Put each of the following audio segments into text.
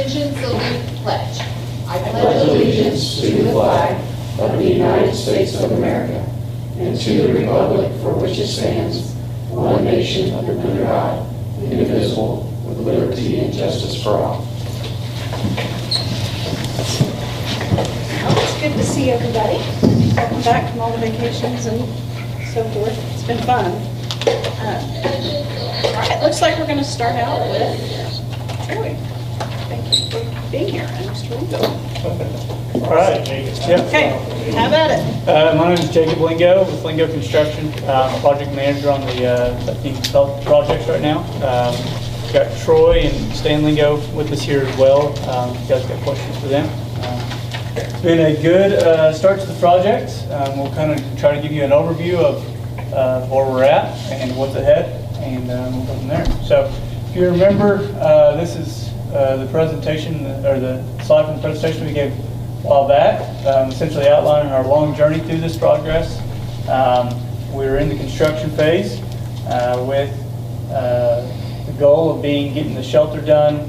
Attention, salute, pledge. I pledge allegiance to the flag of the United States of America and to the republic for which it stands, one nation under God, indivisible, with liberty and justice for all. Well, it's good to see everybody. Welcome back from all the vacations and so forth. It's been fun. All right, looks like we're going to start out with Troy. Thank you for being here, Mr. Lingo. All right. Okay, how about it? My name is Jacob Lingo with Lingo Construction. I'm project manager on the health projects right now. Got Troy and Stan Lingo with us here as well. You guys got questions for them? It's been a good start to the project. We'll kind of try to give you an overview of where we're at and what's ahead, and we'll go from there. So if you remember, this is the presentation, or the slide from the presentation we gave a while back, essentially outlining our long journey through this progress. We're in the construction phase with the goal of getting the shelter done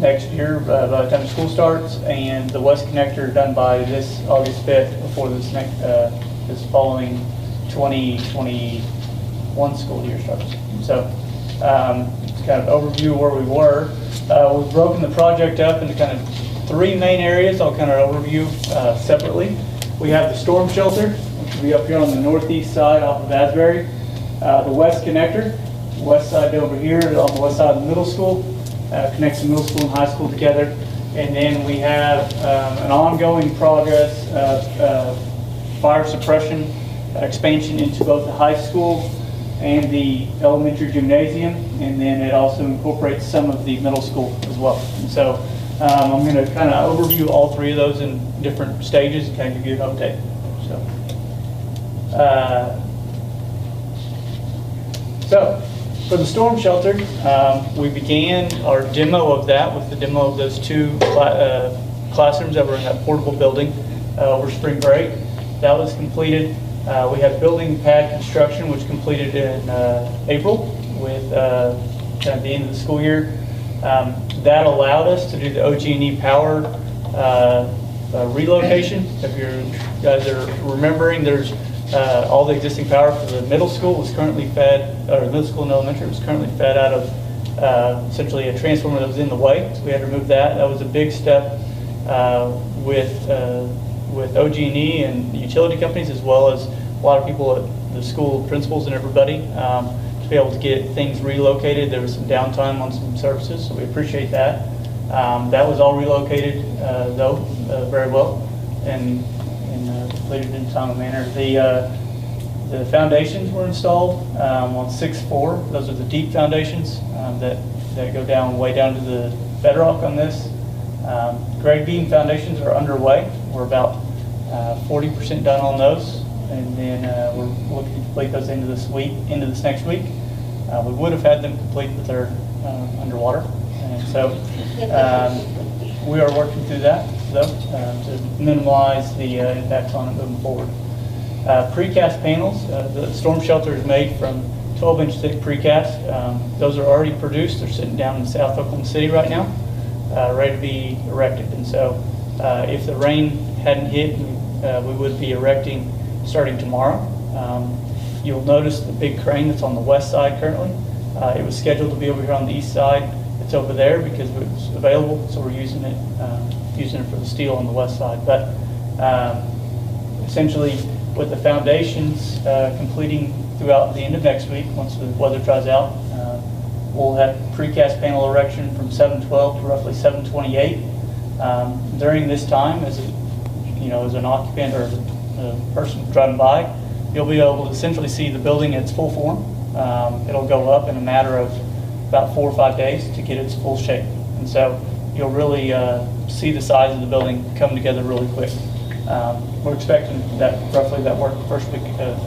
next year by the time school starts, and the west connector done by this August 5th before this following 2021 school year starts. So it's kind of overview of where we were. We've broken the project up into kind of three main areas. I'll kind of overview separately. We have the storm shelter, which will be up here on the northeast side off of Asbury. The west connector, west side over here on the west side of the middle school, connects the middle school and high school together. And then we have an ongoing progress of fire suppression expansion into both the high school and the elementary gymnasium, and then it also incorporates some of the middle school as well. And so I'm going to kind of overview all three of those in different stages and kind of give you an update. So for the storm shelter, we began our demo of that with the demo of those two classrooms that were in that portable building over spring break. That was completed. We have building pad construction, which completed in April with kind of the end of the school year. That allowed us to do the OG&E power relocation. If you guys are remembering, there's all the existing power for the middle school was currently fed, or middle school and elementary was currently fed out of essentially a transformer that was in the way. So we had to remove that. That was a big step with OG&E and the utility companies, as well as a lot of people at the school, principals and everybody, to be able to get things relocated. There was some downtime on some services, so we appreciate that. That was all relocated, though, very well, and completed in a timely manner. The foundations were installed on 6-4. Those are the deep foundations that go down way down to the bedrock on this. Grade beam foundations are underway. We're about 40% done on those, and then we're looking to complete those into this next week. We would have had them complete, but they're underwater, and so we are working through that, though, to minimize the impacts on it moving forward. Precast panels, the storm shelter is made from 12-inch thick precast. Those are already produced. They're sitting down in South Oklahoma City right now, ready to be erected. And so if the rain hadn't hit, we would be erecting starting tomorrow. You'll notice the big crane that's on the west side currently. It was scheduled to be over here on the east side. It's over there because it was available, so we're using it for the steel on the west side. But essentially, with the foundations completing throughout the end of next week, once the weather dries out, we'll have precast panel erection from 7/12 to roughly 7/28. During this time, as an occupant or a person driving by, you'll be able to essentially see the building in its full form. It'll go up in a matter of about 4 or 5 days to get its full shape, and so you'll really see the size of the building come together really quick. We're expecting that roughly that work the first week of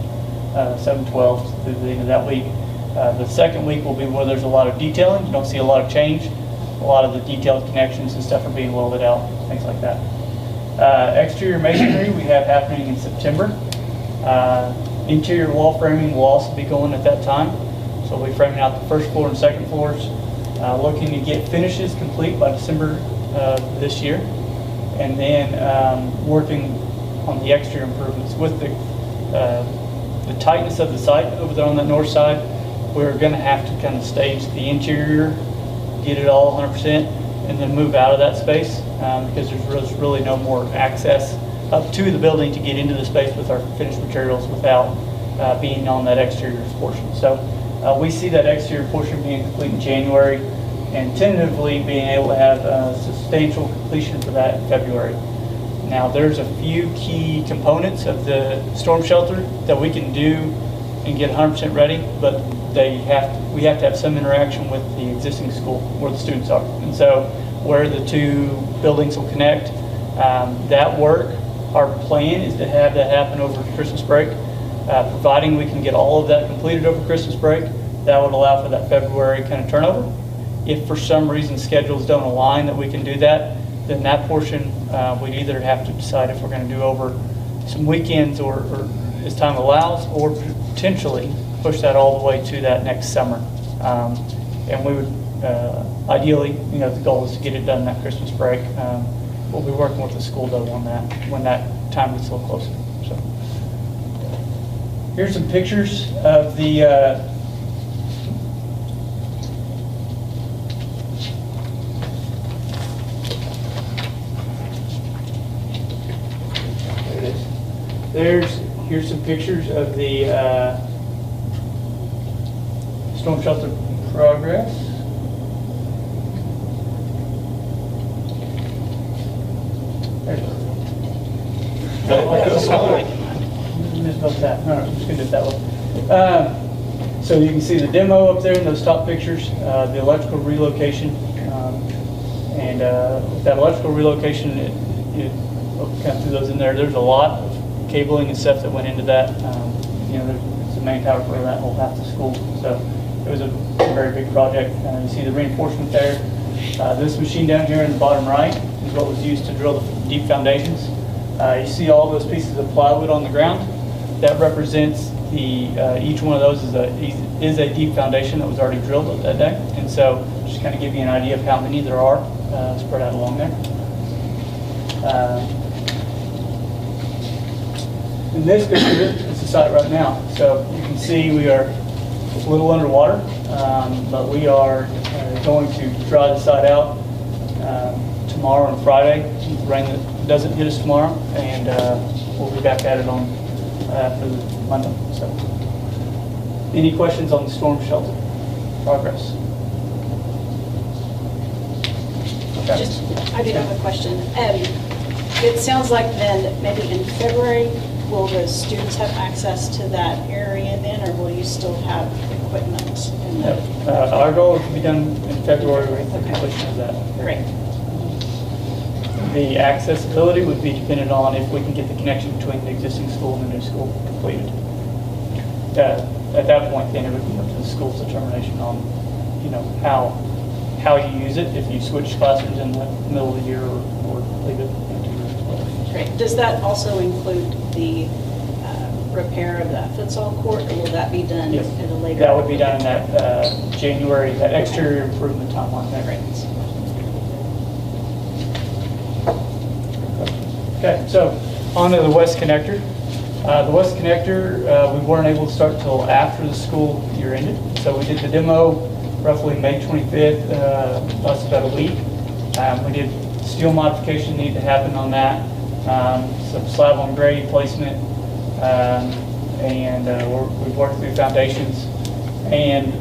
7/12 through the end of that week. The second week will be where there's a lot of detailing. You don't see a lot of change. A lot of the detailed connections and stuff are being welded out, things like that. Exterior masonry we have happening in September. Interior wall framing will also be going at that time. So we'll be framing out the first floor and second floors. Looking to get finishes complete by December this year, and then working on the exterior improvements. With the tightness of the site over there on that north side, we're going to have to kind of stage the interior, get it all 100%, and then move out of that space because there's really no more access up to the building to get into the space with our finished materials without being on that exterior portion. So we see that exterior portion being complete in January and tentatively being able to have substantial completion for that in February. Now there's a few key components of the storm shelter that we can do and get 100% ready, but we have to have some interaction with the existing school where the students are. And so where the two buildings will connect, that work, our plan is to have that happen over Christmas break. Providing we can get all of that completed over Christmas break, that would allow for that February kind of turnover. If for some reason schedules don't align that we can do that, then that portion we'd either have to decide if we're going to do over some weekends or as time allows, or potentially push that all the way to that next summer. And we would ideally, the goal is to get it done that Christmas break. We'll be working with the school though on that when that time gets a little closer. So here's some pictures of the here's some pictures of the storm shelter progress. Missed about that. No, I'm just going to do it that way. So you can see the demo up there in those top pictures, the electrical relocation. And that electrical relocation, I'll kind of through those in there. There's a lot of cabling and stuff that went into that. It's the main tower for that whole half the school. So it was a very big project. You see the reinforcement there. This machine down here in the bottom right is what was used to drill the deep foundations. You see all those pieces of plywood on the ground. That represents each one of those is a deep foundation that was already drilled that day. And so just kind of give you an idea of how many there are spread out along there. And this picture is the site right now. So you can see we are a little underwater, but we are going to dry the site out tomorrow and Friday. The rain that doesn't hit us tomorrow, and we'll be back at it on for the Monday. So, any questions on the storm shelter progress? Okay. I do have a question. It sounds like then that maybe in February, will the students have access to that area then, or will you still have equipment? Our goal is to be done in February with the completion of that. Great. The accessibility would be dependent on if we can get the connection between the existing school and the new school completed. At that point, then it would be up to the school's determination on, how you use it. If you switch classrooms in the middle of the year or leave it empty. Great. Does that also include the repair of that futsal court, or will that be done Yes. at a later? That would be done in that January, that exterior improvement timeline. Great. Okay, so on to the west connector. The west connector, we weren't able to start until after the school year ended. So we did the demo roughly May 25th, lasted about a week. We did steel modification need to happen on that, some slab on grade placement, and we've worked through foundations and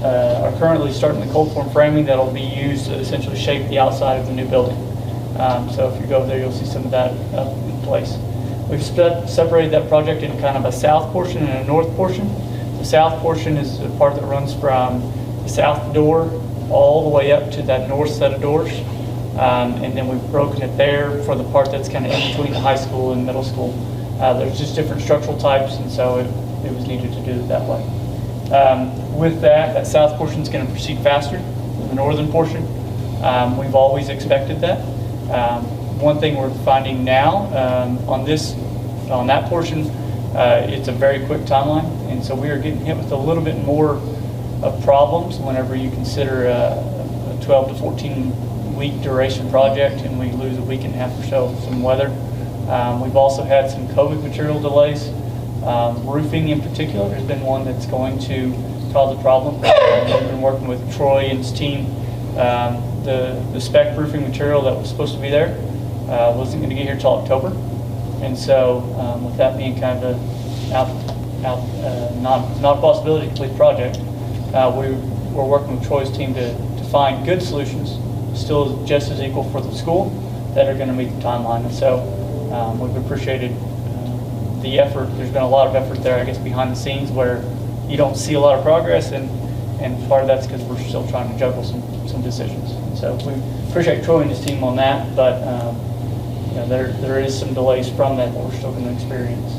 are currently starting the cold form framing that will be used to essentially shape the outside of the new building. So if you go over there, you'll see some of that up in place. We've separated that project in kind of a south portion and a north portion. The south portion is the part that runs from the south door all the way up to that north set of doors. And then we've broken it there for the part that's kind of in between the high school and middle school. There's just different structural types, and so it was needed to do it that way. With that south portion is going to proceed faster than the northern portion. We've always expected that. One thing we're finding now on that portion, it's a very quick timeline, and so we are getting hit with a little bit more of problems whenever you consider a 12 to 14 week duration project and we lose a week and a half or so of some weather. We've also had some COVID material delays. Roofing in particular has been one that's going to cause a problem. We've been working with Troy and his team. The spec roofing material that was supposed to be there wasn't going to get here till October. And so with that being kind of not a possibility to complete the project, we're working with Troy's team to find good solutions, still just as equal for the school, that are going to meet the timeline. And so we've appreciated the effort. There's been a lot of effort there, I guess, behind the scenes where you don't see a lot of progress, and part of that's because we're still trying to juggle some decisions. So we appreciate Troy and his team on that, but there is some delays from that we're still going to experience.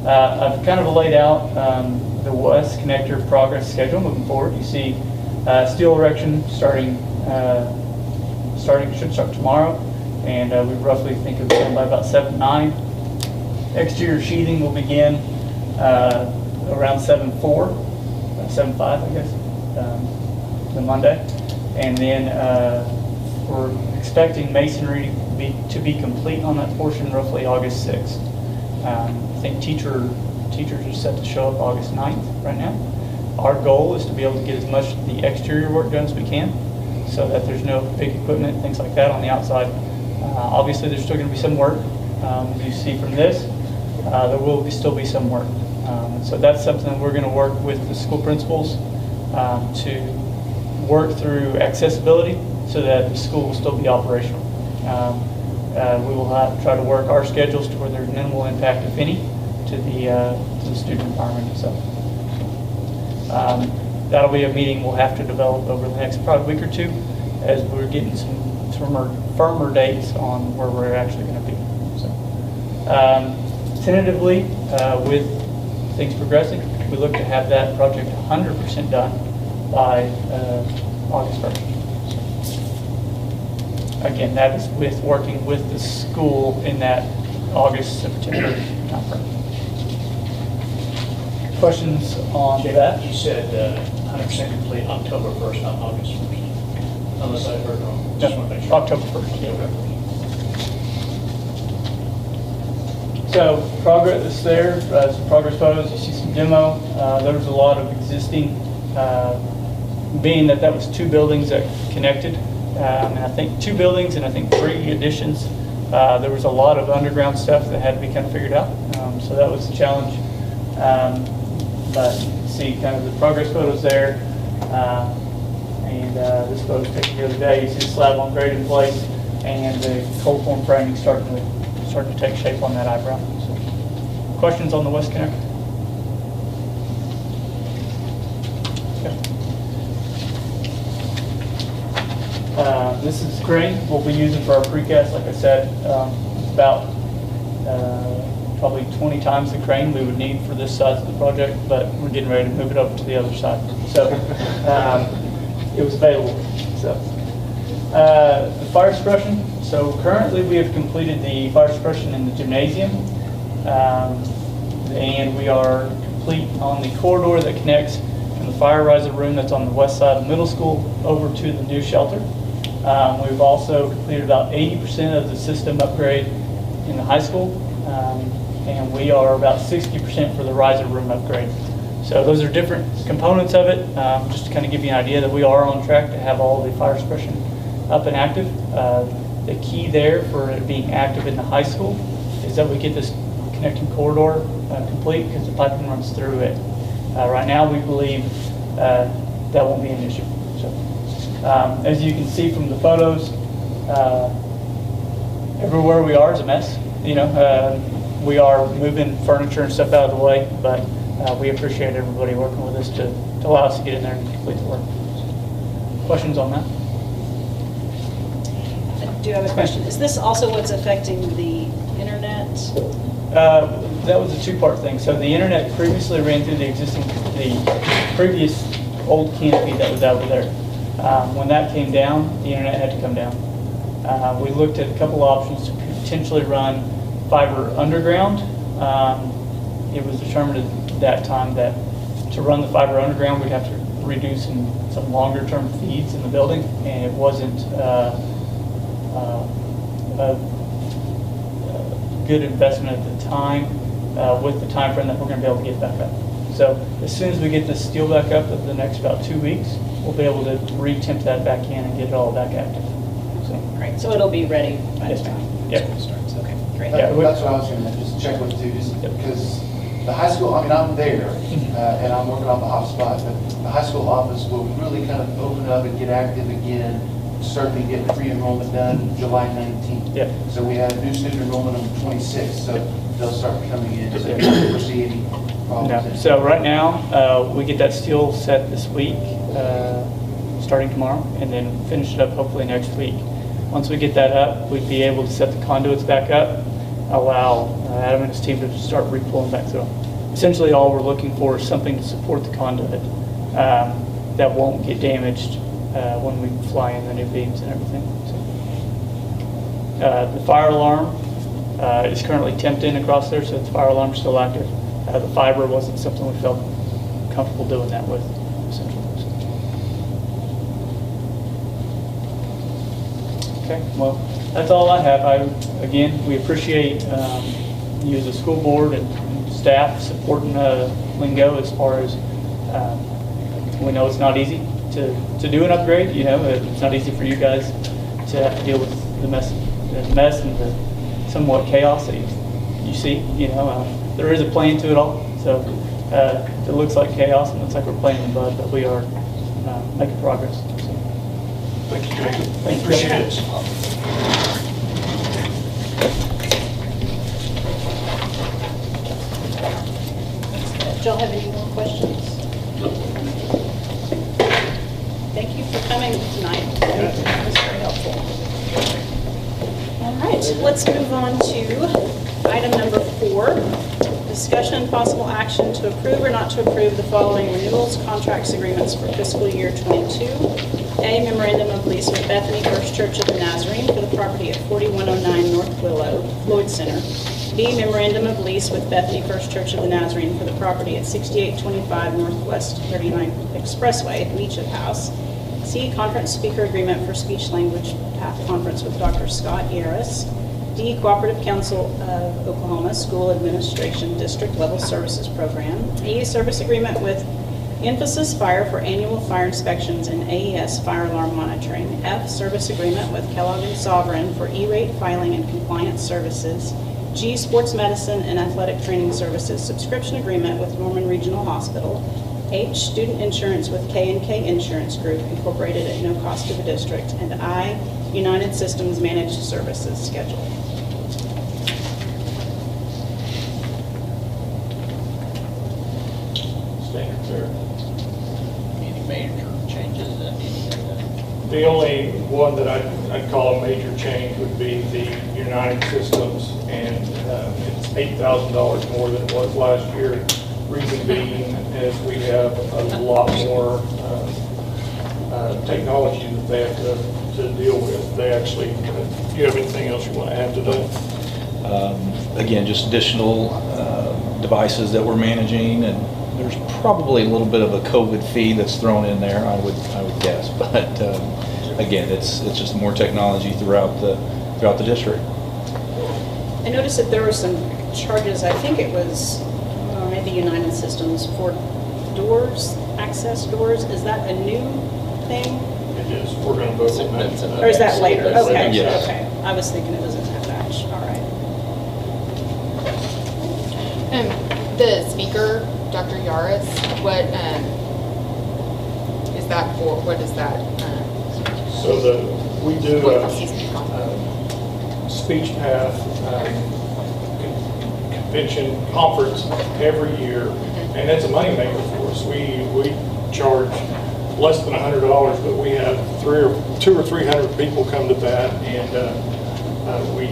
I've kind of laid out the West Connector progress schedule moving forward. You see steel erection should start tomorrow, and we roughly think of it by about 7/9. Exterior sheathing will begin around 7/4, 7/5, I guess, the Monday. And then we're expecting masonry to be complete on that portion roughly August 6th. I think teachers are set to show up August 9th right now. Our goal is to be able to get as much of the exterior work done as we can so that there's no big equipment, things like that on the outside. Obviously, there's still going to be some work. As you see from this, there will still be some work. So that's something that we're going to work with the school principals to work through accessibility so that the school will still be operational. We will try to work our schedules to where there's minimal impact, if any, to the student environment itself. That'll be a meeting we'll have to develop over the next probably week or two as we're getting some firmer dates on where we're actually going to be. So, tentatively, with things progressing, we look to have that project 100% done by August 1st. Again, that is with working with the school in that August-September timeframe. Questions on that? You said 100% complete October 1st, not August 1st, unless I heard wrong. Just want to make sure. October 1st. Yeah. So progress is there, some progress photos, you see some demo. There was a lot of existing, being that was 2 buildings that connected. And I think 2 buildings and I think 3 additions. There was a lot of underground stuff that had to be kind of figured out. So that was a challenge. But you can see kind of the progress photos there. And this photo was taken the other day. You see the slab on grade in place and the cold form framing starting to take shape on that eyebrow. So, questions on the West Connector? This is the crane we'll be using for our precast. Like I said, about probably 20 times the crane we would need for this size of the project, but we're getting ready to move it over to the other side. So it was available. So the fire suppression. So currently we have completed the fire suppression in the gymnasium, and we are complete on the corridor that connects from the fire riser room that's on the west side of the middle school over to the new shelter. We've also completed about 80% of the system upgrade in the high school, and we are about 60% for the riser room upgrade. So those are different components of it, just to kind of give you an idea that we are on track to have all the fire suppression up and active. The key there for it being active in the high school is that we get this connecting corridor complete because the piping runs through it. Right now we believe that won't be an issue. So, as you can see from the photos, everywhere we are is a mess. We are moving furniture and stuff out of the way, but we appreciate everybody working with us to allow us to get in there and complete the work. Questions on that? I do have a question. Is this also what's affecting the internet? That was a 2-part thing. So the internet previously ran through the previous old canopy that was out there. When that came down, the internet had to come down. We looked at a couple options to potentially run fiber underground. It was determined at that time that to run the fiber underground, we'd have to redo some longer-term feeds in the building, and it wasn't a good investment at the time with the time frame that we're going to be able to get back up. So as soon as we get the steel back up in the next about 2 weeks, we'll be able to re-temp that back in and get it all back active. So, Great, so it'll be ready by yes, the time Yep. school starts. Okay, great. Yeah, That's what I was gonna just check with too, just because the high school, I mean, I'm there, and I'm working on the hotspot, but the high school office will really kind of open up and get active again, start to get pre-enrollment done July 19th. Yeah. So we have new student enrollment on the 26th, so they'll start coming in, so we don't foresee any problems. No. So right now, we get that steel set this week, starting tomorrow, and then finish it up hopefully next week. Once we get that up, we'd be able to set the conduits back up, allow Adam and his team to start re-pulling back through them. Essentially, all we're looking for is something to support the conduit that won't get damaged when we fly in the new beams and everything. So, the fire alarm is currently temped in across there, so the fire alarm is still active. The fiber wasn't something we felt comfortable doing that with, essentially. Okay, well, that's all I have. Again, we appreciate you as a school board and staff supporting Lingo as far as we know it's not easy to do an upgrade. You know, it's not easy for you guys to have to deal with the mess and the somewhat chaos that you see. You know, there is a plan to it all. So it looks like chaos and looks like we're playing in the bud, but we are making progress. So. Thank you, Jacob. Thank you. Appreciate it. Do y'all have any more questions? Thank you for coming tonight. That was very helpful. All right, let's move on to item number 4. Discussion and possible action to approve or not to approve the following renewals, contracts, agreements for fiscal year 22. A, memorandum of lease with Bethany First Church of the Nazarene for the property at 4109 North Willow, Floyd Center. B, memorandum of lease with Bethany First Church of the Nazarene for the property at 6825 Northwest 39 Expressway, Meacham House. C, conference speaker agreement for speech language path conference with Dr. Scott Yaris. D, Cooperative Council of Oklahoma School Administration District Level Services Program. E, service agreement with Emphasis Fire for annual fire inspections and AES fire alarm monitoring. F, service agreement with Kellogg and Sovereign for E-rate filing and compliance services. G, sports medicine and athletic training services subscription agreement with Norman Regional Hospital. H, student insurance with K&K Insurance Group Incorporated at no cost to the district. And I, United Systems Managed Services schedule. Standards there. Any major changes that need to be done? The only one that I'd call a major change would be the United Systems, and it's $8,000 more than it was last year. Reason being is we have a lot more technology that they have to deal with. They actually, do you have anything else you want to add to that? Again, just additional devices that we're managing, and there's probably a little bit of a COVID fee that's thrown in there, I would guess. But again, it's just more technology throughout the district. I noticed that there were some charges, I think it was maybe United Systems for doors, access doors. Is that a new thing? It is. We're going to vote on that. Or is that later? Okay, Yes. okay. I was thinking it was in that batch. All right. The speaker, Dr. Yaris, what is that for? What is that? So we do What is he speaking on? speech path convention conference every year, and that's a moneymaker for us. We charge less than $100, but we have 200 or 300 people come to that, and we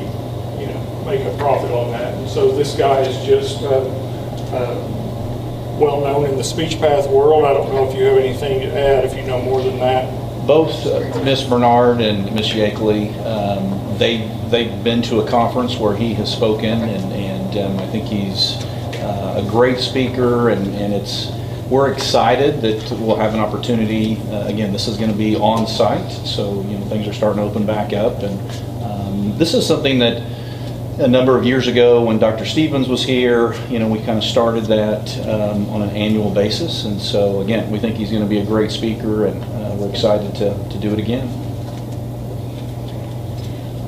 make a profit on that. And so this guy is just well known in the speech path world. I don't know if you have anything to add, if you know more than that. Both Miss Bernard and Miss Yakeley, they've been to a conference where he has spoken, and I think he's a great speaker, and it's we're excited that we'll have an opportunity. Again, this is going to be on site, so things are starting to open back up, and this is something that a number of years ago when Dr. Stevens was here, we kind of started that on an annual basis, and so again, we think he's going to be a great speaker, and we're excited to do it again.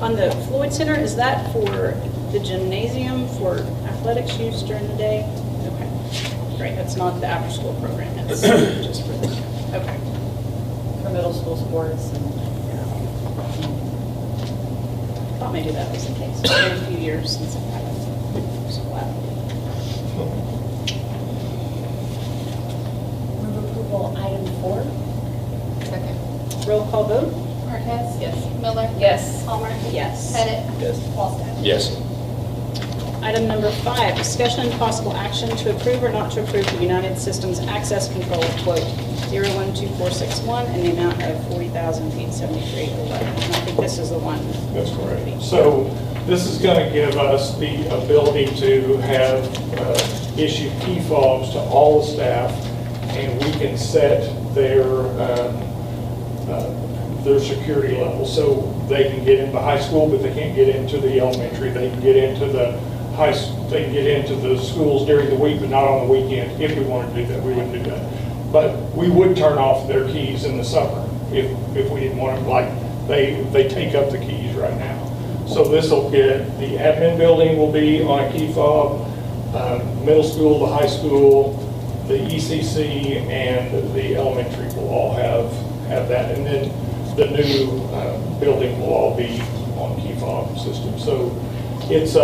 On the Floyd Center, is that for the gymnasium for athletics use during the day? Okay, great. That's not the after-school program. It's just for the gym. Okay. For middle school sports and. I thought maybe that was the case. It's been a few years since I've had a school athlete. Move approval item 4. Second. Roll call vote? Marquez? Yes. Miller? Yes. Palmer? Yes. Pettit? Yes. Wallstad? Yes. Item number 5, discussion and possible action to approve or not to approve the United Systems Access Control quote 012461 in the amount of $40,873.11. And I think this is the one. That's correct. So this is going to give us the ability to have issue key fobs to all the staff, and we can set their security level. So they can get into high school, but they can't get into the elementary. They can get into the they can get into the schools during the week, but not on the weekend. If we wanted to do that, we wouldn't do that. But we would turn off their keys in the summer if we didn't want them. Like they take up the keys right now. So this will get the admin building will be on a key fob, middle school, the high school, the ECC, and the elementary will all have that, and then the new building will all be on key fob system. So it's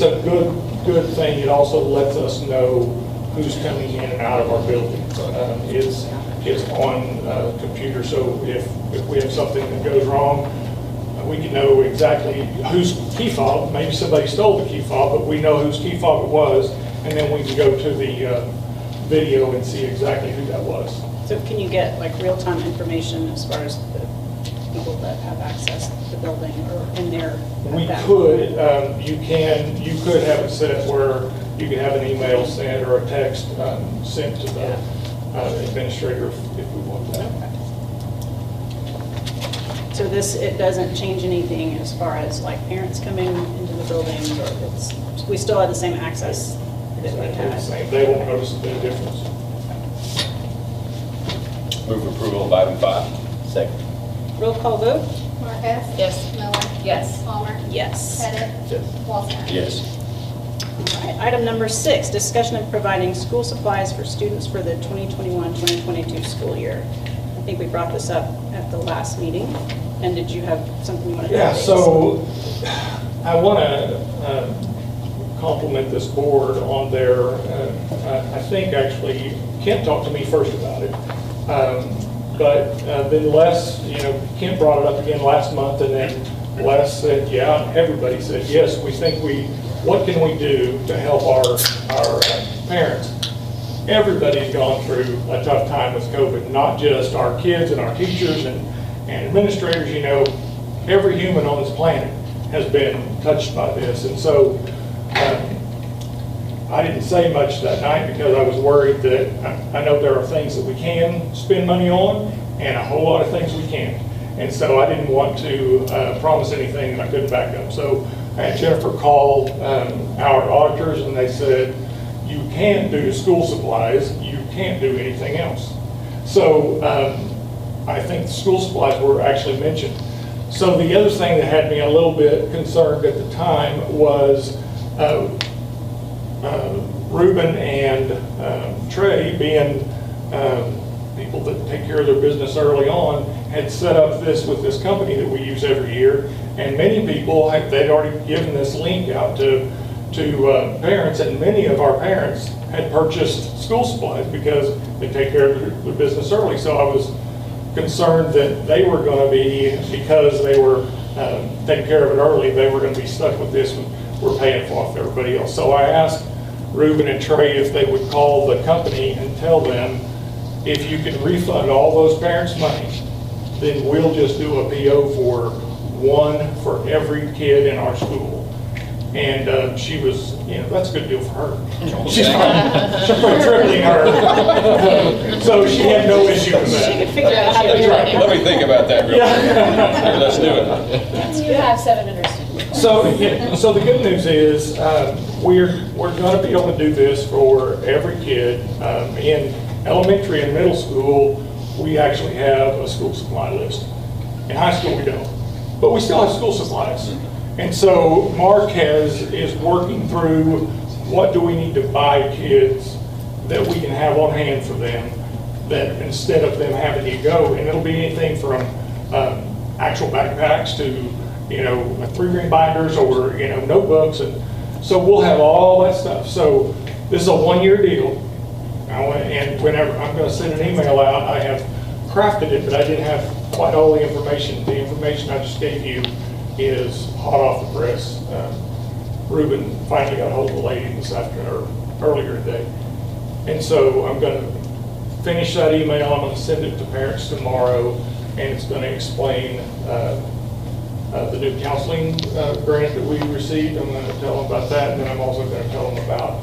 a good thing. It also lets us know who's coming in and out of our building. It's on computer, so if we have something that goes wrong, we can know exactly whose key fob. Maybe somebody stole the key fob, but we know whose key fob it was, and then we can go to the video and see exactly who that was. So can you get like real-time information as far as the people that have access to the building or in there? We could, you could have it set where you could have an email sent or a text sent to the administrator if we want that. So it doesn't change anything as far as like parents coming into the building, or we still have the same access that we Exactly the had? same. They won't notice a bit of difference. Move approval of item 5. Second. Roll call vote? Marquez? Yes. Miller? Yes. Palmer? Yes. Pettit? Yes. Wallstad? Yes. All right, item number 6, discussion of providing school supplies for students for the 2021-2022 school year. I think we brought this up at the last meeting. And did you have something you wanted to Yeah, update? so I want to compliment this board on their, I think actually, Kent talked to me first about it. But then Les, Kent brought it up again last month, and then Les said, yeah, everybody said, yes, what can we do to help our parents? Everybody's gone through a tough time with COVID, not just our kids and our teachers and administrators. Every human on this planet has been touched by this. And so I didn't say much that night because I was worried that I know there are things that we can spend money on and a whole lot of things we can't. And so I didn't want to promise anything that I couldn't back up. So I had Jennifer call our auditors, and they said, you can do school supplies, you can't do anything else. So I think the school supplies were actually mentioned. So the other thing that had me a little bit concerned at the time was Reuben and Trey, being people that take care of their business early on, had set up this with this company that we use every year. And many people, they'd already given this link out to parents, and many of our parents had purchased school supplies because they take care of their business early. So I was concerned that they were going to be, because they were taking care of it early, they were going to be stuck with this and we're paying for off everybody else. So I asked Reuben and Trey if they would call the company and tell them, if you can refund all those parents' money, then we'll just do a PO for one for every kid in our school. And she was, that's a good deal for her. She's tripling her. So she had no issue with that. She could figure out how to do That's it. right. Let me think about that real quick. Let's do it. You have 700 students. So the good news is, we're going to be able to do this for every kid. In elementary and middle school, we actually have a school supply list. In high school, we don't. But we still have school supplies. And so Mark is working through what do we need to buy kids that we can have on hand for them, that instead of them having to go, and it'll be anything from actual backpacks to 3-ring binders or notebooks, and so we'll have all that stuff. So this is a 1-year deal, and whenever I'm going to send an email out, I have crafted it, but I didn't have quite all the information. The information I just gave you is hot off the press. Ruben finally got a hold of the lady this afternoon or earlier today, and so I'm going to finish that email. I'm going to send it to parents tomorrow, and it's going to explain the new counseling grant that we received. I'm going to tell them about that, and then I'm also going to tell them about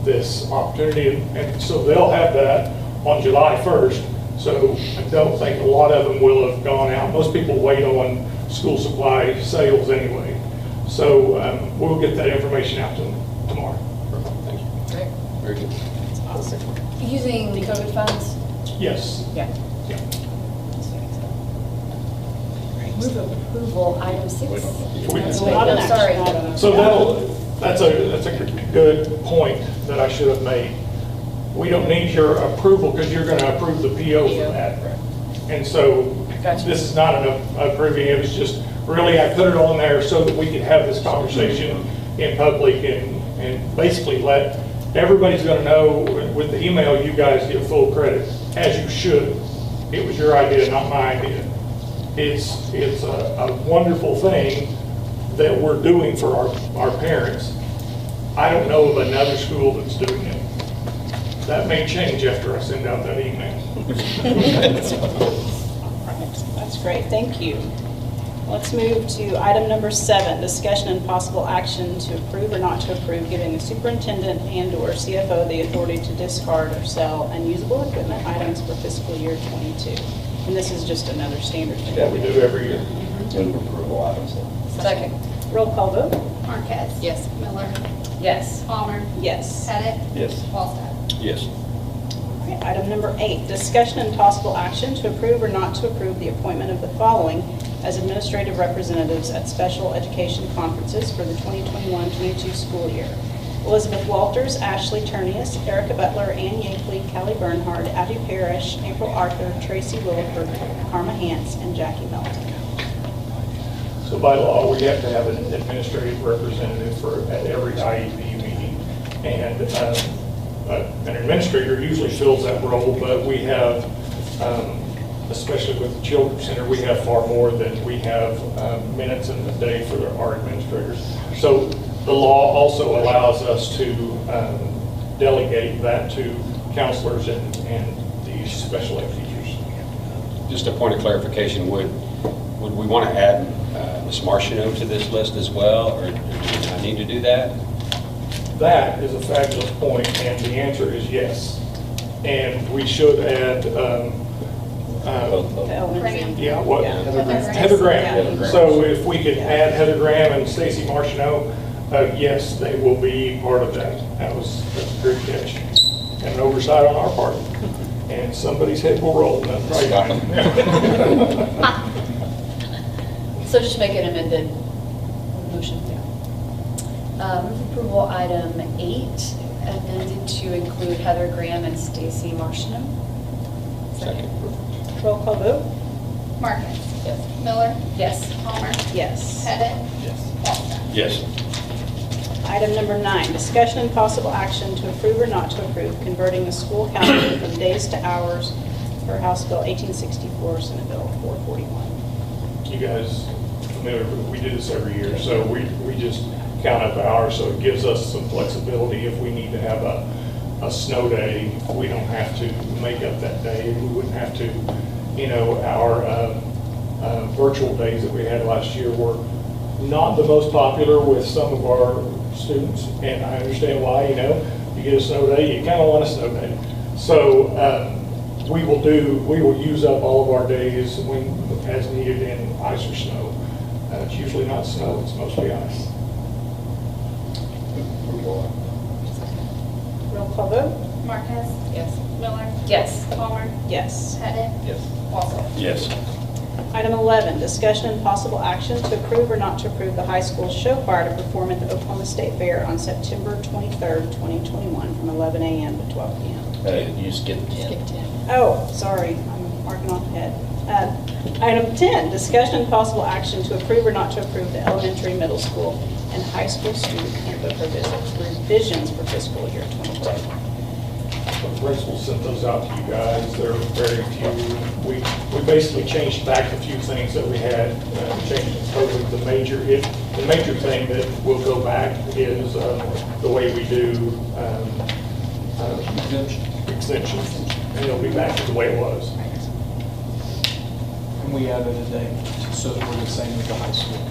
this opportunity, and so they'll have that on July 1st. So I don't think a lot of them will have gone out. Most people wait on school supply sales anyway. So we'll get that information out to them tomorrow. Thank you. Very good. That's awesome. Using the COVID funds? Yes. Yeah. Yeah. Move approval, item 6. That's not an action Sorry. item. So that's a good point that I should have made. We don't need your approval because you're going to approve the PO for that. And so Gotcha. this is not an approving, it was just really, I put it on there so that we could have this conversation in public and basically let, everybody's going to know with the email, you guys get full credit, as you should. It was your idea, not my idea. It's a wonderful thing that we're doing for our parents. I don't know of another school that's doing it. That may change after I send out that email. That's great, thank you. Let's move to item number 7, discussion and possible action to approve or not to approve giving the superintendent and/or CFO the authority to discard or sell unusable equipment items for fiscal year '22. And this is just another standard thing. That we do every year. Move approval items. Second. Roll call vote? Marquez? Yes. Miller? Yes. Palmer? Yes. Pettit? Yes. Wallstad? Yes. All right, item number 8, discussion and possible action to approve or not to approve the appointment of the following as administrative representatives at special education conferences for the 2021-22 school year. Elizabeth Walters, Ashley Turnius, Erica Butler, Ann Yankley, Kelly Bernhard, Abby Parrish, April Arthur, Tracy Williford, Karma Hance, and Jackie Melton. So by law, we have to have an administrative representative at every IEP meeting. And an administrator usually fills that role, but we have, especially with the Children's Center, we have far more than we have minutes in the day for our administrators. So the law also allows us to delegate that to counselors and the special ed teachers. Just a point of clarification, would we want to add Ms. Martineau to this list as well, or do I need to do that? That is a fabulous point, and the answer is yes. And we should add, The elementary. yeah, what? Yeah. Heather Graham. Yeah. So if we could add Heather Graham and Stacy Martineau, yes, they will be part of that. That's a great catch. And an oversight on our part. And somebody's head will roll. That's right. So just make an amended motion. Move approval item 8, amended to include Heather Graham and Stacy Martineau. Second. Roll call vote? Marquez? Yes. Miller? Yes. Palmer? Yes. Pettit? Yes. Wallstad? Yes. Item number 9, discussion and possible action to approve or not to approve converting the school calendar from days to hours per House Bill 1864, Senate Bill 441. You guys familiar with, we do this every year, so we just count up hours, so it gives us some flexibility. If we need to have a snow day, we don't have to make up that day. We wouldn't have to, our virtual days that we had last year were not the most popular with some of our students, and I understand why. You get a snow day, you kind of want a snow day. So we will use up all of our days as needed in ice or snow. It's usually not snow, it's mostly ice. Roll call vote? Marquez? Yes. Miller? Yes. Palmer? Yes. Pettit? Yes. Walter? Yes. Item 11, discussion and possible action to approve or not to approve the high school show choir to perform at the Oklahoma State Fair on September 23rd, 2021, from 11 a.m. to 12 p.m. You skipped 10. Oh, sorry, I'm marking off ahead. Item 10, discussion and possible action to approve or not to approve the elementary, middle school, and high school student handbook revisions for fiscal year 22. The principal sent those out to you guys. There are very few. We basically changed back a few things that we had, changed totally. The major thing that will go back is the way we do exemptions, and it'll be back to the way it was. And we added a day, so that we're the same as the high school.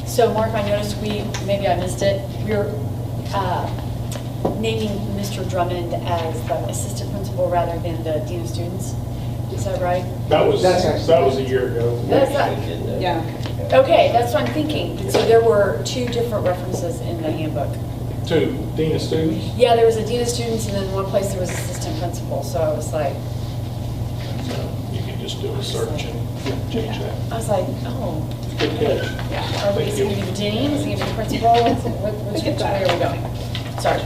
So Mark, I noticed maybe I missed it, we're naming Mr. Drummond as the assistant principal rather than the dean of students. Is that right? That was a year ago. That's that. Yeah. Okay, that's what I'm thinking. So there were two different references in the handbook. To dean of students. Yeah, there was a dean of students, and then one place there was assistant principal. So I was like, You can just do a search and change that. I was like, oh, Good catch. yeah. Are we, is it going to be the dean? Is it going to be the principal? Which way are we going? Sorry.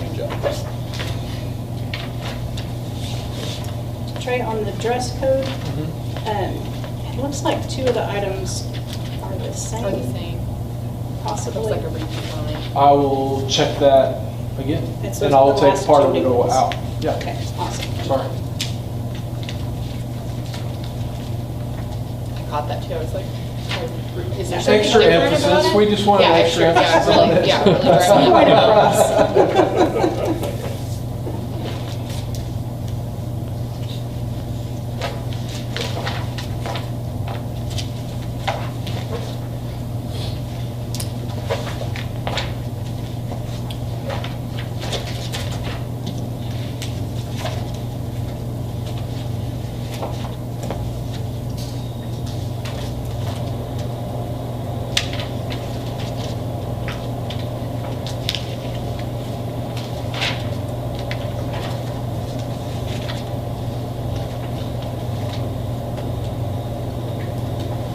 Trey, on the dress code, it looks like two of the items are the same. Or the same. Possibly. Looks like a repeat line. I will check that again, It's and the I'll take last part two of it equals. out. Yeah, Okay, awesome. sorry. I caught that too. I was like, is there Just something extra different about emphasis. it? We just wanted Yeah, extra emphasis on really, it. yeah, really That's driving all. that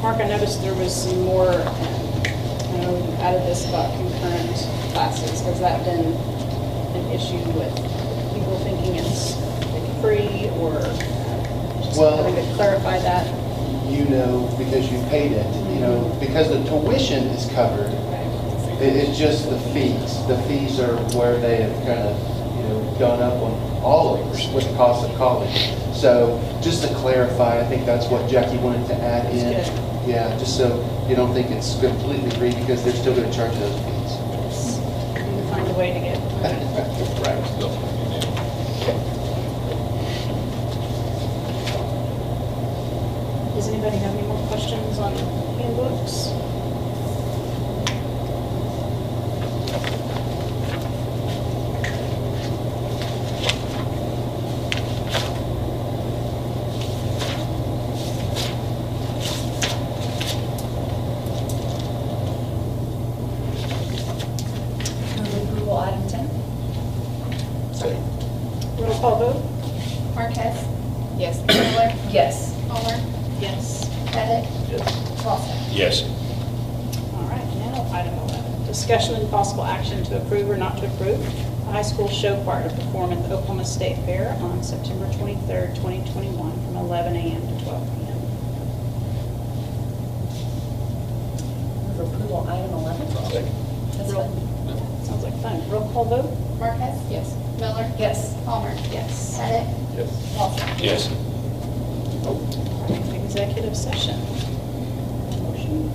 Mark, I noticed there was some more, I know you added this about concurrent classes. Has that been an issue with people thinking it's free, or just Well- having to clarify that? Because you paid it, because the tuition is covered. It's just the fees. The fees are where they have kind of, gone up on all of us with the cost of college. So just to clarify, I think that's what Jackie wanted to add in. That's good. Yeah, just so you don't think it's completely free, because they're still going to charge those fees. We need to find a way to get. Right. Does anybody have any more questions on handbooks? Move approval item 10. Roll call vote? Marquez? Yes. Miller? Yes. Palmer? Yes. Pettit? Yes. Walter? Yes. All right, now item 11. Discussion and possible action to approve or not to approve the high school show choir to perform at the Oklahoma State Fair on September 23rd, 2021, from 11 a.m. to 12 p.m. Move approval item 11. That's Roll- fine. Sounds like fun. Roll call vote? Marquez? Yes. Miller? Yes. Palmer? Yes. Pettit? Yes. Walter? Yes. All right, executive session. Motion.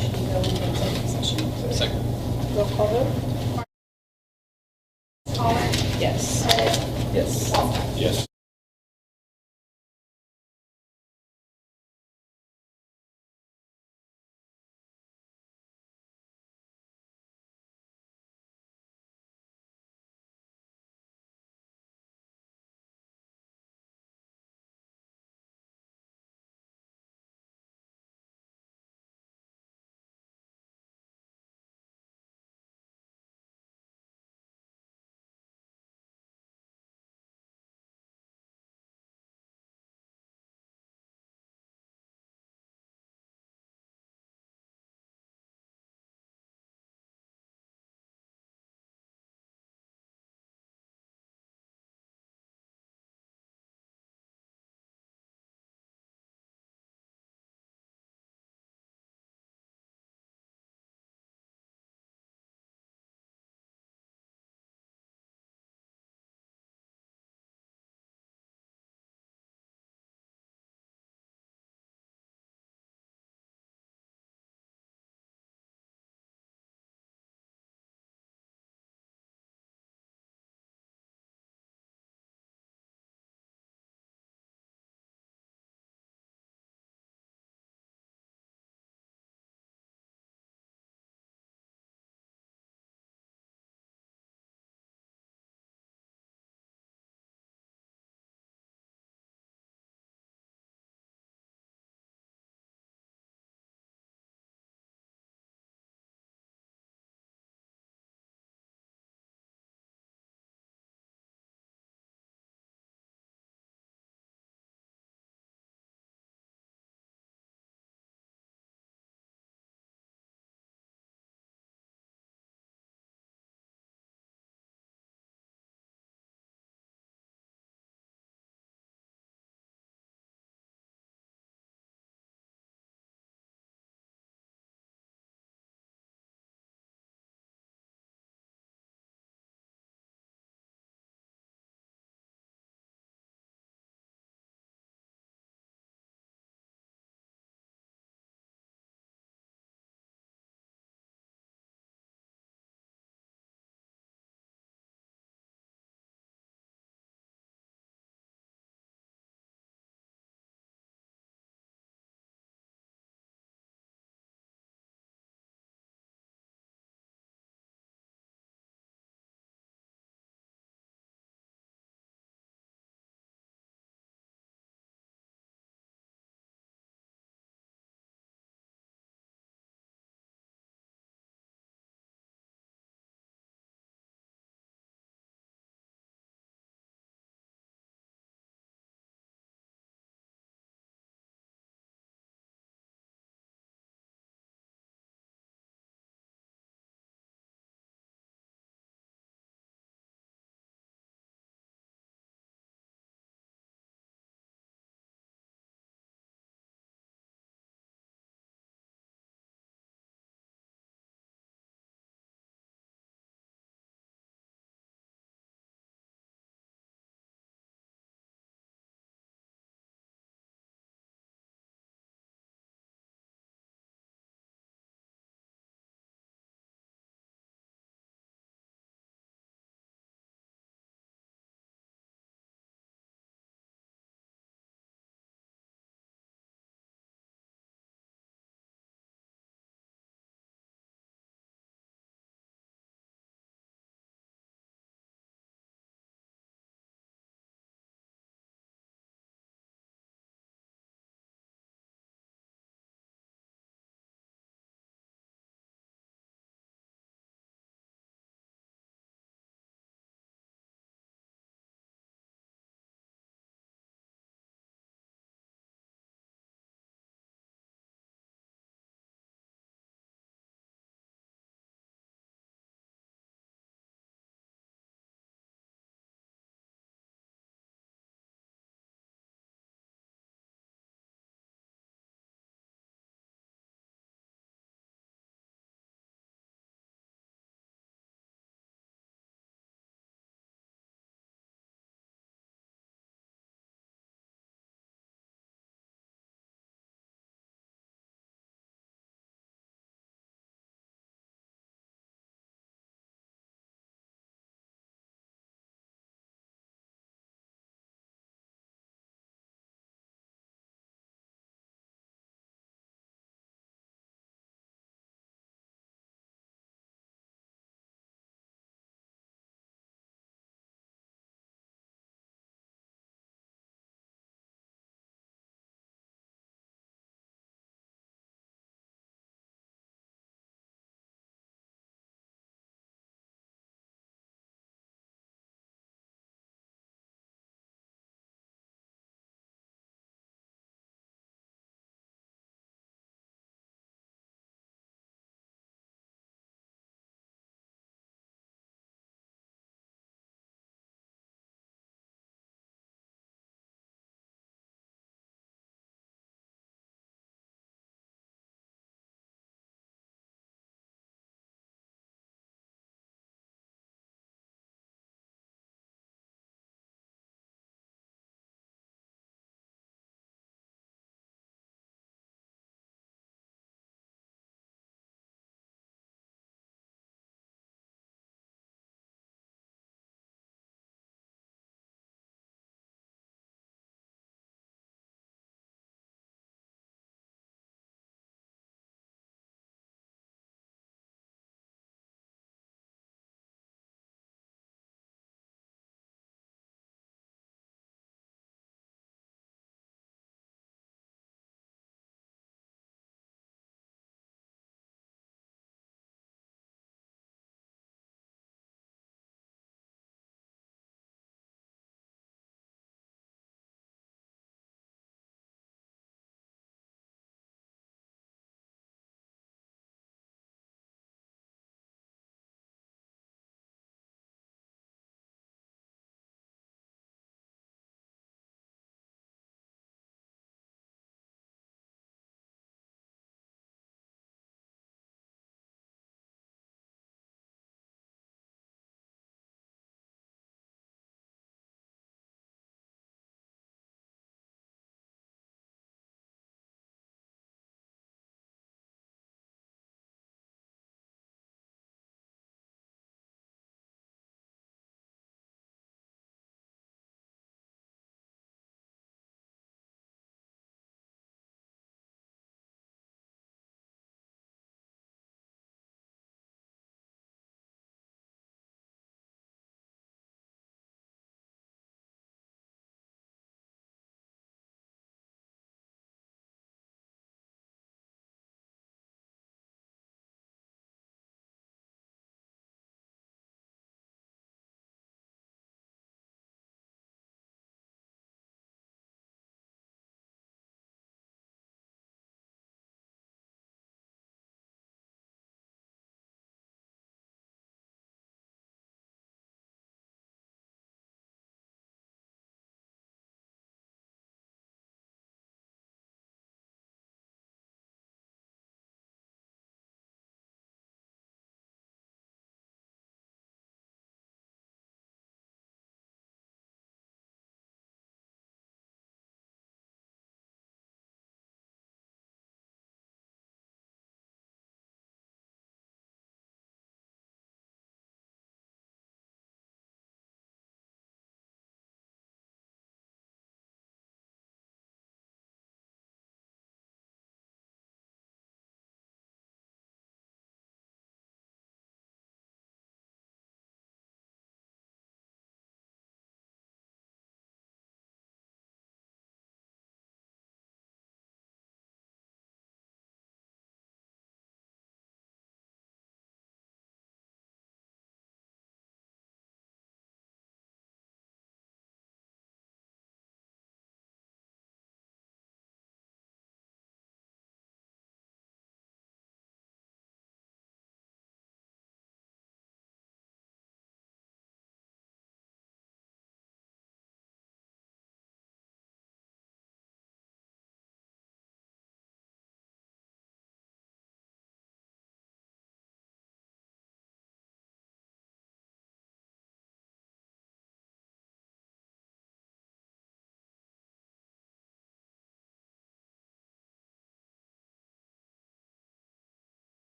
Should we go into executive session? Second. Roll call vote? Palmer? Yes. Pettit? Yes. Walter? Yes.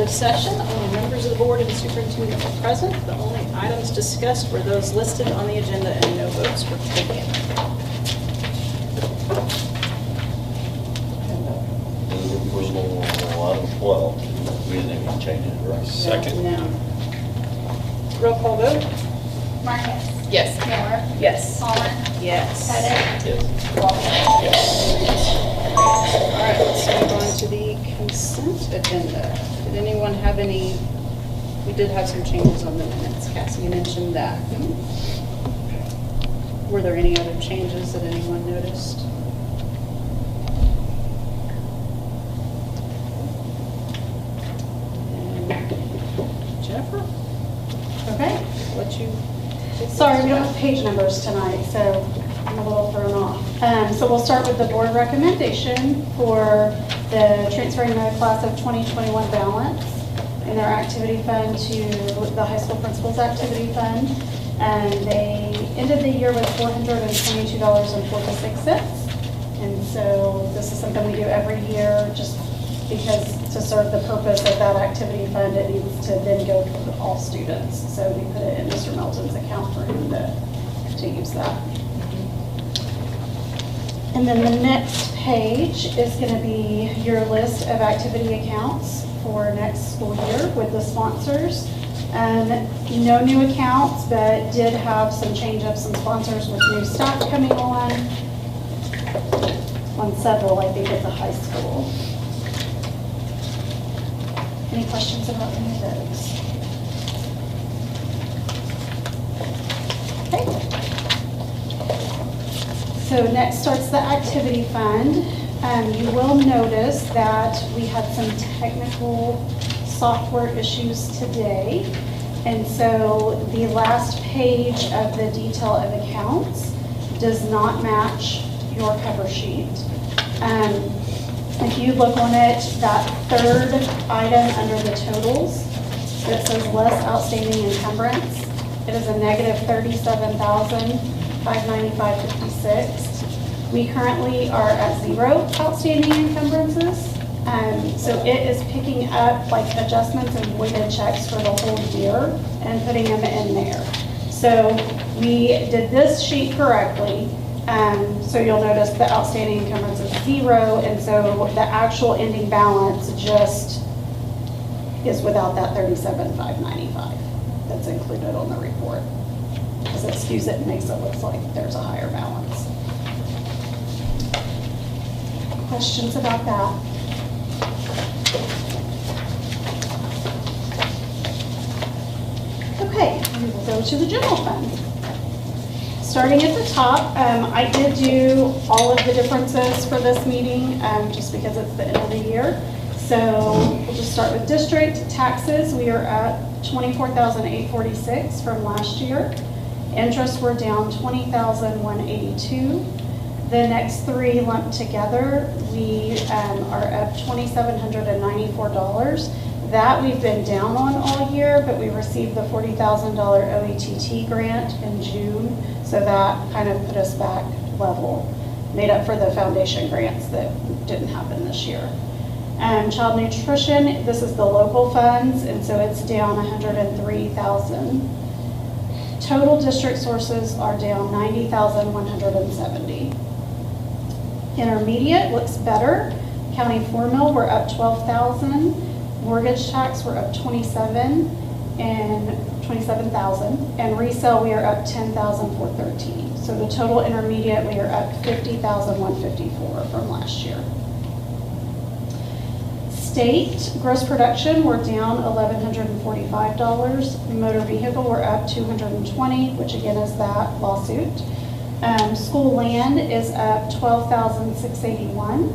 executive session. Only members of the board and the superintendent were present. The only items discussed were those listed on the agenda and no votes were taken. Move approval on item 12. We didn't even change it, right? Second. No. Roll call vote? Marcus? Yes. Miller? Yes. Palmer? Yes. Pettit? Yes. Walker? All right, let's move on to the consent agenda. Did anyone have any, we did have some changes on the minutes. Cassie mentioned that. Were there any other changes that anyone noticed? And Jennifer, Okay, what you? sorry, we don't have page numbers tonight, so I'm a little thrown off. So we'll start with the board recommendation for the transferring the class of 2021 balance in their activity fund to the high school principal's activity fund. And they ended the year with $422.46. And so this is something we do every year, just because to serve the purpose of that activity fund, it needs to then go to all students. So we put it in Mr. Melton's account for him to use that. And then the next page is going to be your list of activity accounts for next school year with the sponsors. No new accounts, but did have some change of some sponsors with new staff coming on several, I think, at the high school. Any questions about any of those? Okay. So next starts the activity fund. You will notice that we had some technical software issues today. And so the last page of the detail of accounts does not match your cover sheet. If you look on it, that third item under the totals, it says less outstanding encumbrance. It is a negative $37,595.56. We currently are at 0 outstanding encumbrances. So it is picking up like adjustments and voided checks for the whole year and putting them in there. So we did this sheet correctly. So you'll notice the outstanding encumbrance is 0, and so the actual ending balance just is without that $37,595 that's included on the report. Because it skews it and makes it look like there's a higher balance. Questions about that? Okay, we will go to the general fund. Starting at the top, I did do all of the differences for this meeting just because it's the end of the year. So we'll just start with district taxes. We are up $24,846 from last year. Interest, we're down $20,182. The next three lumped together, we are up $2,794. That we've been down on all year, but we received the $40,000 OETT grant in June, so that kind of put us back level, made up for the foundation grants that didn't happen this year. Child nutrition, this is the local funds, and so it's down $103,000. Total district sources are down $90,170. Intermediate looks better. County formula, we're up $12,000. Mortgage tax, we're up $27,000, and resale, we are up $10,413. So the total intermediate, we are up $50,154 from last year. State gross production, we're down $1,145. Motor vehicle, we're up $220, which again is that lawsuit. School land is up $12,681.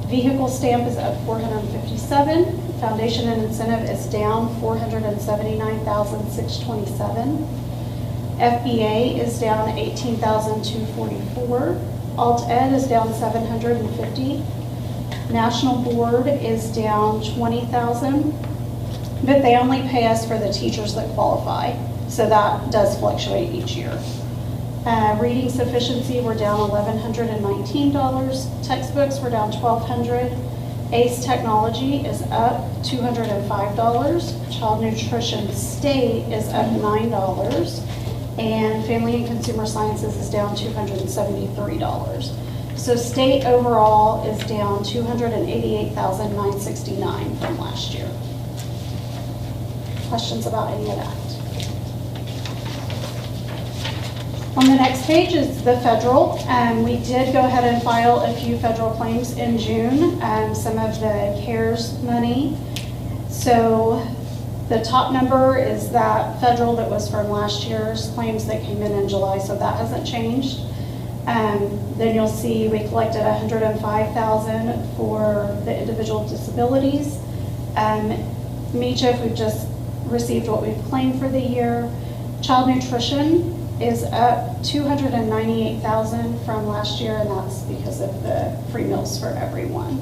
Vehicle stamp is up $457. Foundation and incentive is down $479,627. FBA is down $18,244. Alt Ed is down $750. National Board is down $20,000, but they only pay us for the teachers that qualify, so that does fluctuate each year. Reading sufficiency, we're down $1,119. Textbooks, we're down $1,200. ACE Technology is up $205. Child Nutrition State is up $9. And Family and Consumer Sciences is down $273. So state overall is down $288,969 from last year. Questions about any of that? On the next page is the federal. We did go ahead and file a few federal claims in June, some of the CARES money. So the top number is that federal that was from last year's claims that came in July, so that hasn't changed. Then you'll see we collected $105,000 for the individual disabilities. MHIF, we've just received what we've claimed for the year. Child Nutrition is up $298,000 from last year, and that's because of the free meals for everyone.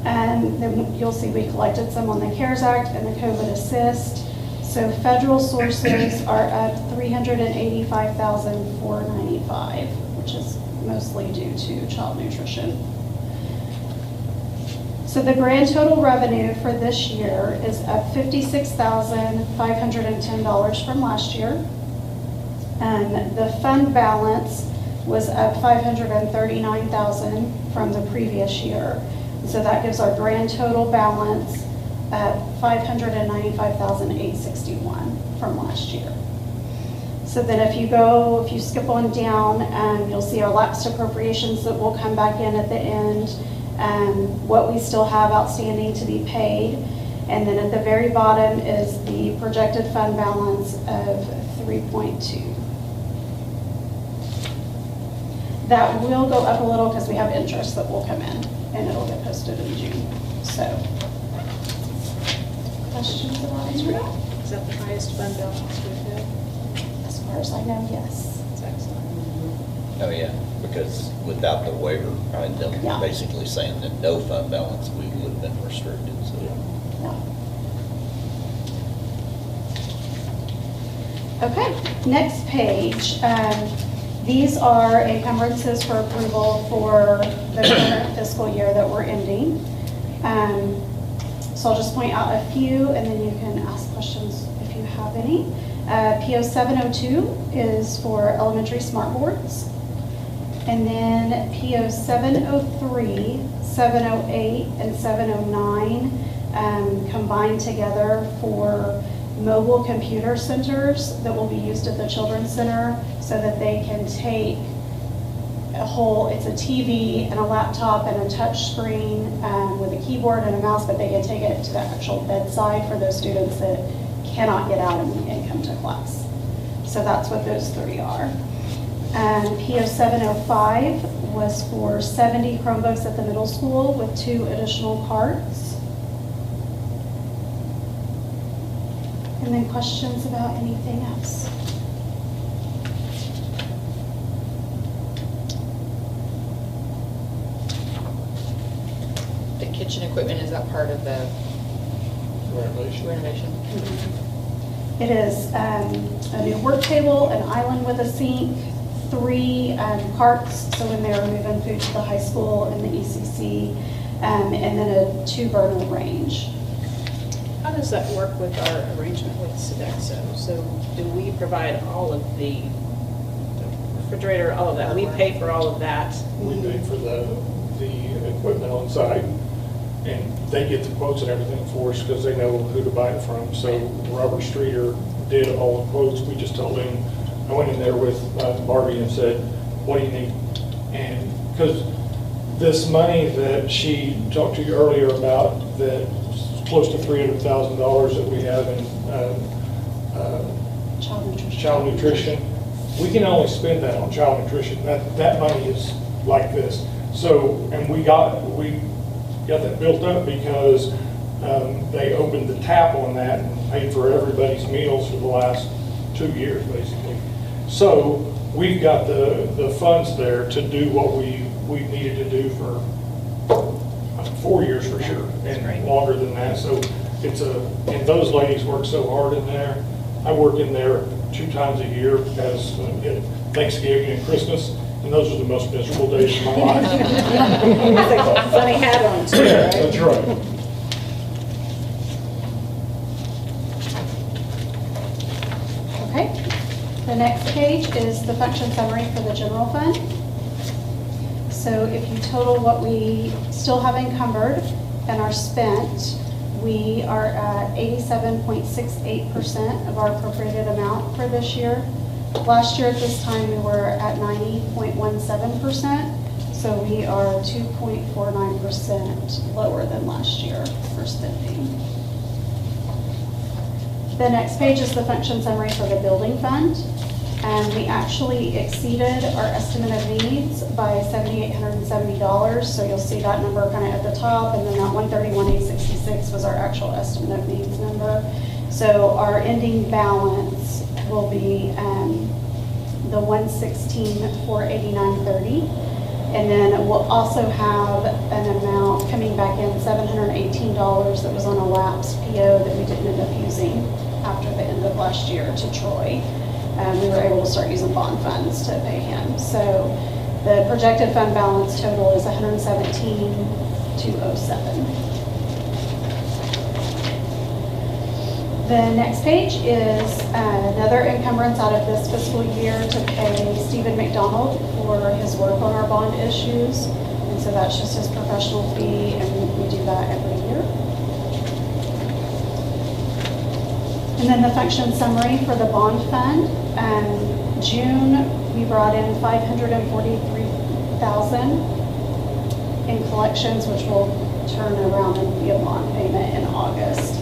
And then you'll see we collected some on the CARES Act and the COVID Assist. So federal sources are up $385,495, which is mostly due to child nutrition. So the grand total revenue for this year is up $56,510 from last year. And the fund balance was up $539,000 from the previous year. So that gives our grand total balance at $595,861 from last year. So then if you skip on down, you'll see our lapsed appropriations that will come back in at the end, what we still have outstanding to be paid. And then at the very bottom is the projected fund balance of 3.2. That will go up a little because we have interest that will come in, and it'll get posted in June. So, questions about any of that? Is that the highest fund balance we've had? As far as I know, yes. That's excellent. Oh, yeah, because without the waiver, and them Yeah. basically saying that no fund balance, we would have been restricted, so. Yeah. Okay, next page. These are encumbrances for approval for the current fiscal year that we're ending. So I'll just point out a few, and then you can ask questions if you have any. PO 702 is for elementary smart boards. And then PO 703, 708, and 709 combined together for mobile computer centers that will be used at the Children's Center so that they can take it's a TV and a laptop and a touch screen with a keyboard and a mouse, but they can take it to the actual bedside for those students that cannot get out and come to class. So that's what those three are. PO 705 was for 70 Chromebooks at the middle school with 2 additional carts. And then questions about anything else? The kitchen equipment, is that part of the renovation? It is a new work table, an island with a sink, 3 carts, so when they're moving food to the high school and the ECC, and then a 2-burner range. How does that work with our arrangement with Sodexo? So do we provide all of the refrigerator, all of that? We pay for all of that? We pay for the equipment on site, and they get the quotes and everything for us because they know who to buy it from. So Robert Streeter did all the quotes. We just told him, I went in there with Barbie and said, what do you need? And because this money that she talked to you earlier about, that close to $300,000 that we have in child nutrition, we can only spend that on child nutrition. That money is like this. So, and we got that built up because they opened the tap on that and paid for everybody's meals for the last 2 years, basically. So we've got the funds there to do what we needed to do for 4 years for sure, and longer than that. So and those ladies work so hard in there. I work in there 2 times a year as Thanksgiving and Christmas, And those are the most miserable days of my life. It's like a funny hat on too, right? That's right. Okay. The next page is the function summary for the general fund. So if you total what we still have encumbered and are spent, we are at 87.68% of our appropriated amount for this year. Last year at this time, we were at 90.17%, so we are 2.49% lower than last year for spending. The next page is the function summary for the building fund. And we actually exceeded our estimate of needs by $7,870. So you'll see that number kind of at the top, and then that $131,866 was our actual estimate of needs number. So our ending balance will be the $116,489.30. And then we'll also have an amount coming back in, $718, that was on a lapsed PO that we didn't end up using after the end of last year to Troy. We were able to start using bond funds to pay him. So the projected fund balance total is $117,207. The next page is another encumbrance out of this fiscal year to pay Stephen McDonald for his work on our bond issues. And so that's just his professional fee, and we do that every year. And then the function summary for the bond fund. June, we brought in $543,000 in collections, which will turn around and be a bond payment in August.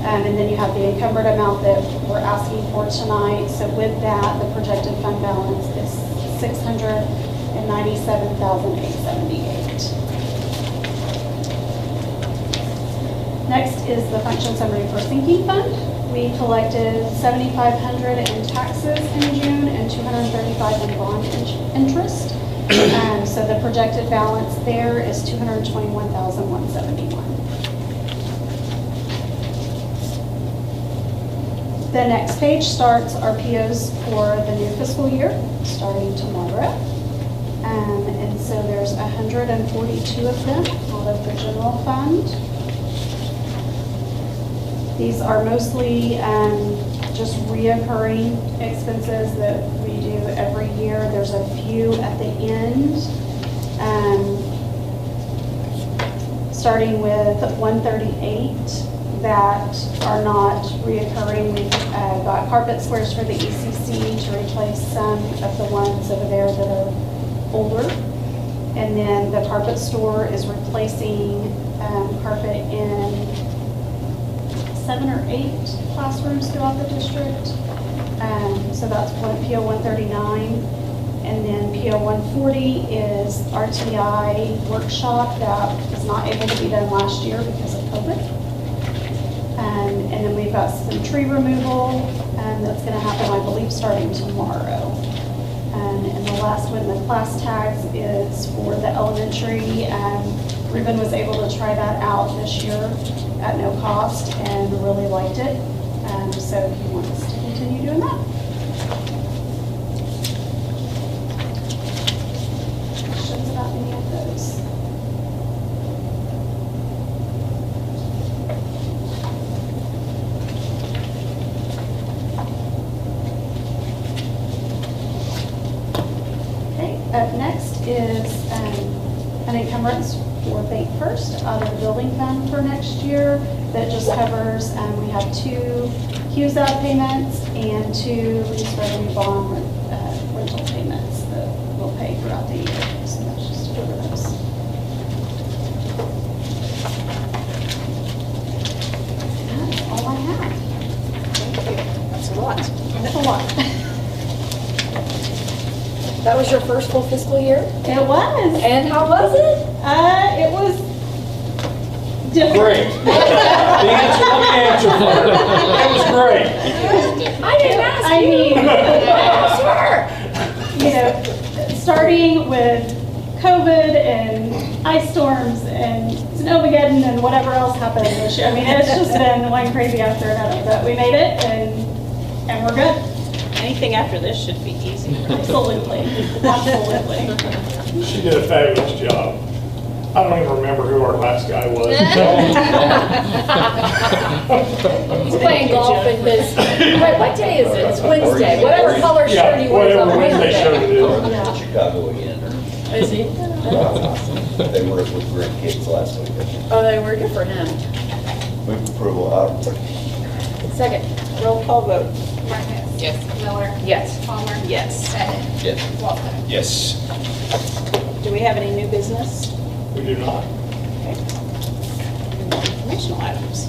And then you have the encumbered amount that we're asking for tonight. So with that, the projected fund balance is $697,878. Next is the function summary for sinking fund. We collected $7,500 in taxes in June and $235 in bond interest. So the projected balance there is $221,171. The next page starts our POs for the new fiscal year, starting tomorrow. And so there's 142 of them out of the general fund. These are mostly just reoccurring expenses that we do every year. There's a few at the end, starting with 138 that are not reoccurring. We've got carpet squares for the ECC to replace some of the ones over there that are older. And then the carpet store is replacing carpet in 7 or 8 classrooms throughout the district. So that's PO 139. And then PO 140 is RTI workshop that was not able to be done last year because of COVID. And then we've got some tree removal that's going to happen, I believe, starting tomorrow. And the last one, the class tags, is for the elementary. Ruben was able to try that out this year at no cost and really liked it. So he wants to continue doing that. Questions about any of those? Okay, up next is an encumbrance for Bank First out of the building fund for next year that just covers, we have 2 QZAB payments and 2 lease revenue bond rental payments that we'll pay throughout the year. So that's just to cover those. That's all I have. Thank you. That's a lot. That's a lot. That was your first full fiscal year? It was. And how was it? It was different. Great. The answer, let me answer for it. It was great. I didn't ask I you. mean, starting with COVID and ice storms and snowmageddon and whatever else happened this year. I mean, it's just been one crazy after another, but we made it and we're good. Anything after this should be easy. Absolutely, absolutely. She did a fabulous job. I don't even remember who our last guy was. He's playing golf in his, wait, what day is it? It's Wednesday, whatever color shirt he Yeah, wears on whatever Wednesday shirt it Wednesday. is. To Chicago again. Is he? They were with grandkids last week. Oh, they were good for him. Move approval out. Second. Roll call vote. Marcus? Yes. Miller? Yes. Palmer? Yes. Pettit? Yes. Walton? Yes. Do we have any new business? We do not. Informational items.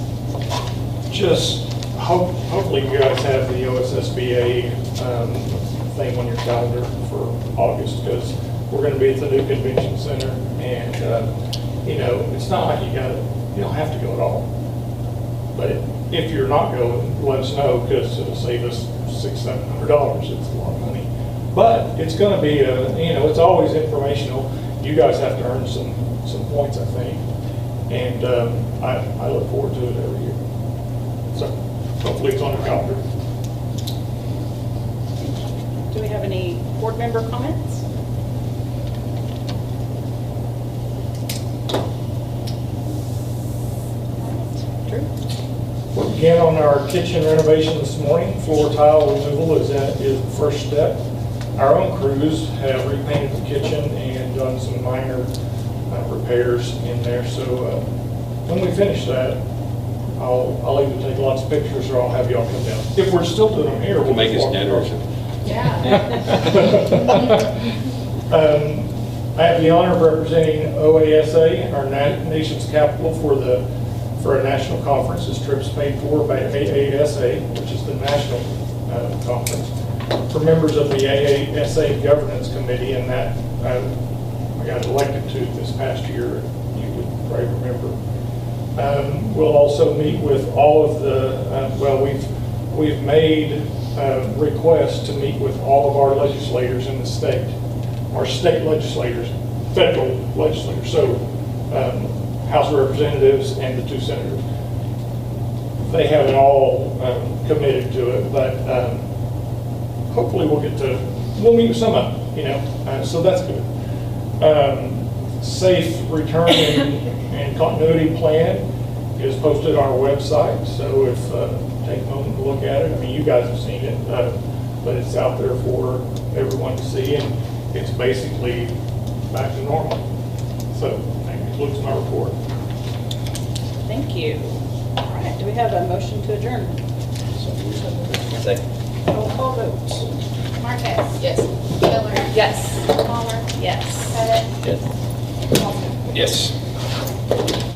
Just hopefully you guys have the OSSBA thing on your calendar for August, because we're going to be at the new convention center, and it's not like you don't have to go at all. But if you're not going, let us know, because it'll save us $600-700. It's a lot of money. But it's going to be it's always informational. You guys have to earn some points, I think. And I look forward to it every year. So hopefully it's on the calendar. Do we have any board member comments? Drew? We began on our kitchen renovation this morning. Floor tile removal is the first step. Our own crews have repainted the kitchen and done some minor repairs in there. So when we finish that, I'll either take lots of pictures or I'll have y'all come down. If we're still doing them here, We'll make us walk dinner or across. something. I have the honor of representing OASA, our nation's capital, for a national conference. This trip's paid for by AASA, which is the national conference, for members of the AASA Governance Committee, and that I got elected to this past year. You would probably remember. We'll also meet with all of the, we've made requests to meet with all of our legislators in the state, our state legislators, federal legislators, so House of Representatives and the 2 senators. They haven't all committed to it, but hopefully we'll meet with some of them, so that's good. Safe return and continuity plan is posted on our website, so if take a moment to look at it. I mean, you guys have seen it, but it's out there for everyone to see, and it's basically back to normal. So that concludes my report. Thank you. All right, do we have a motion to adjourn? Second. Roll call vote. Marcus? Yes. Miller? Yes. Palmer? Yes. Pettit? Yes. Walton? Yes.